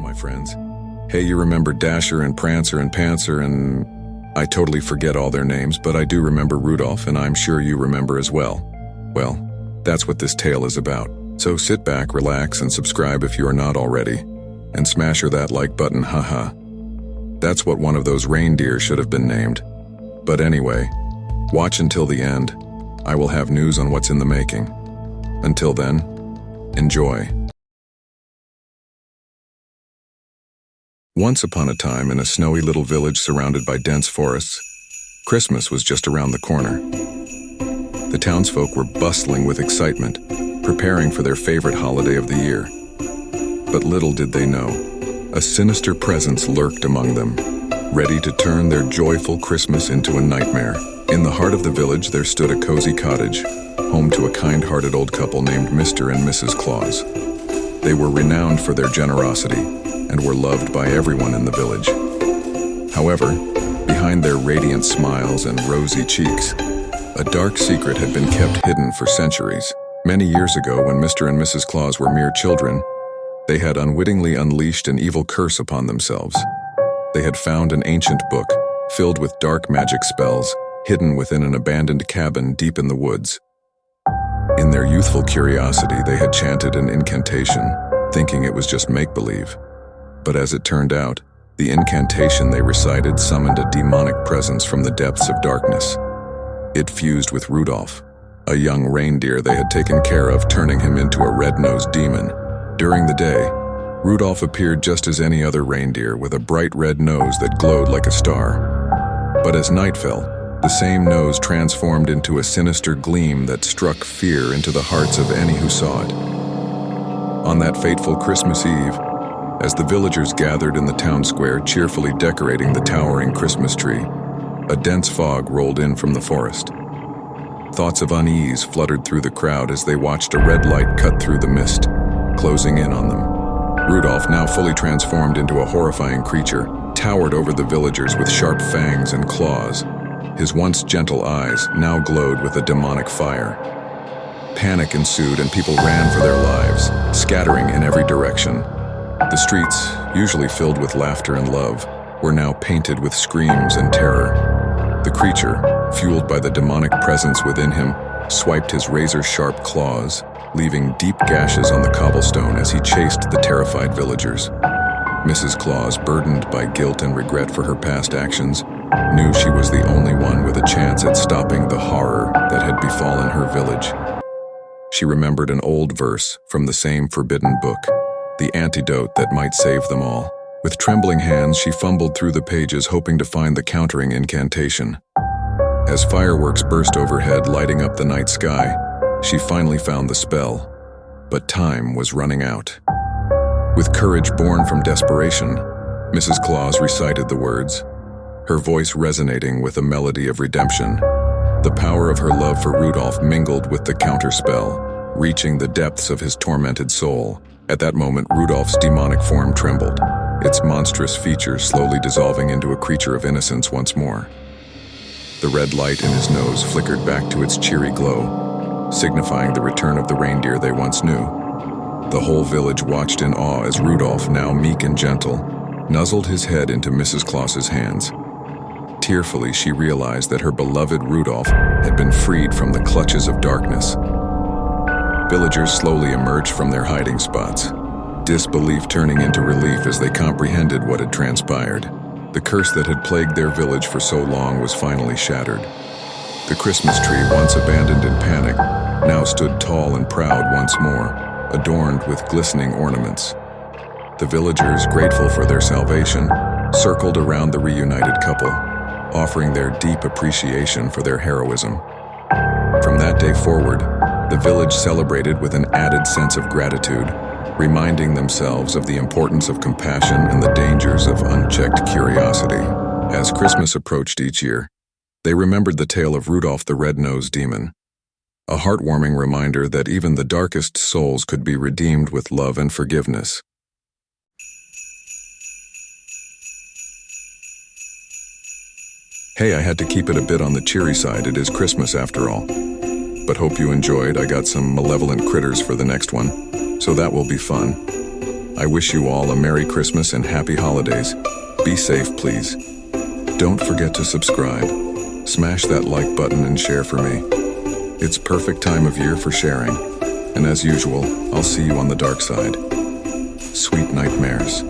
my friends. Hey, you remember Dasher and Prancer and Panther and... I totally forget all their names, but I do remember Rudolph, and I'm sure you remember as well. Well, that's what this tale is about. So sit back, relax, and subscribe if you are not already. And smash that like button, haha. That's what one of those reindeer should have been named. But anyway, watch until the end. I will have news on what's in the making. Until then, enjoy. Once upon a time, in a snowy little village surrounded by dense forests, Christmas was just around the corner. The townsfolk were bustling with excitement, preparing for their favorite holiday of the year. But little did they know, a sinister presence lurked among them, ready to turn their joyful Christmas into a nightmare. In the heart of the village, there stood a cozy cottage, home to a kind-hearted old couple named Mr. and Mrs. Claus. They were renowned for their generosity, and were loved by everyone in the village. However, behind their radiant smiles and rosy cheeks, a dark secret had been kept hidden for centuries. Many years ago, when Mr. and Mrs. Claus were mere children, they had unwittingly unleashed an evil curse upon themselves. They had found an ancient book, filled with dark magic spells, hidden within an abandoned cabin deep in the woods. In their youthful curiosity, they had chanted an incantation, thinking it was just make-believe. But as it turned out, the incantation they recited summoned a demonic presence from the depths of darkness. It fused with Rudolph, a young reindeer they had taken care of, turning him into a red-nosed demon. During the day, Rudolph appeared just as any other reindeer, with a bright red nose that glowed like a star. But as night fell, the same nose transformed into a sinister gleam that struck fear into the hearts of any who saw it. On that fateful Christmas Eve, as the villagers gathered in the town square, cheerfully decorating the towering Christmas tree, a dense fog rolled in from the forest. Thoughts of unease fluttered through the crowd as they watched a red light cut through the mist, closing in on them. Rudolph, now fully transformed into a horrifying creature, towered over the villagers with sharp fangs and claws. His once gentle eyes now glowed with a demonic fire. Panic ensued and people ran for their lives, scattering in every direction. The streets, usually filled with laughter and love, were now painted with screams and terror. The creature, fueled by the demonic presence within him, swiped his razor-sharp claws, leaving deep gashes on the cobblestone as he chased the terrified villagers. Mrs. Claus, burdened by guilt and regret for her past actions, knew she was the only one with a chance at stopping the horror that had befallen her village. She remembered an old verse from the same forbidden book, the antidote that might save them all. With trembling hands, she fumbled through the pages, hoping to find the countering incantation. As fireworks burst overhead, lighting up the night sky, she finally found the spell, but time was running out. With courage born from desperation, Mrs. Claus recited the words, her voice resonating with a melody of redemption. The power of her love for Rudolph mingled with the counterspell, reaching the depths of his tormented soul. At that moment, Rudolph's demonic form trembled, its monstrous features slowly dissolving into a creature of innocence once more. The red light in his nose flickered back to its cheery glow, signifying the return of the reindeer they once knew. The whole village watched in awe as Rudolph, now meek and gentle, nuzzled his head into Mrs. Claus's hands. Tearfully, she realized that her beloved Rudolph had been freed from the clutches of darkness. Villagers slowly emerged from their hiding spots, disbelief turning into relief as they comprehended what had transpired. The curse that had plagued their village for so long was finally shattered. The Christmas tree, once abandoned in panic, now stood tall and proud once more, adorned with glistening ornaments. The villagers, grateful for their salvation, circled around the reunited couple, offering their deep appreciation for their heroism. From that day forward, the village celebrated with an added sense of gratitude, reminding themselves of the importance of compassion and the dangers of unchecked curiosity. As Christmas approached each year, they remembered the tale of Rudolph the Red-nose Demon, a heartwarming reminder that even the darkest souls could be redeemed with love and forgiveness. Hey, I had to keep it a bit on the cheery side. It is Christmas after all. But hope you enjoyed. I got some malevolent critters for the next one, so that will be fun. I wish you all a Merry Christmas and Happy Holidays. Be safe, please. Don't forget to subscribe. Smash that like button and share for me. It's perfect time of year for sharing. And as usual, I'll see you on the dark side. Sweet nightmares.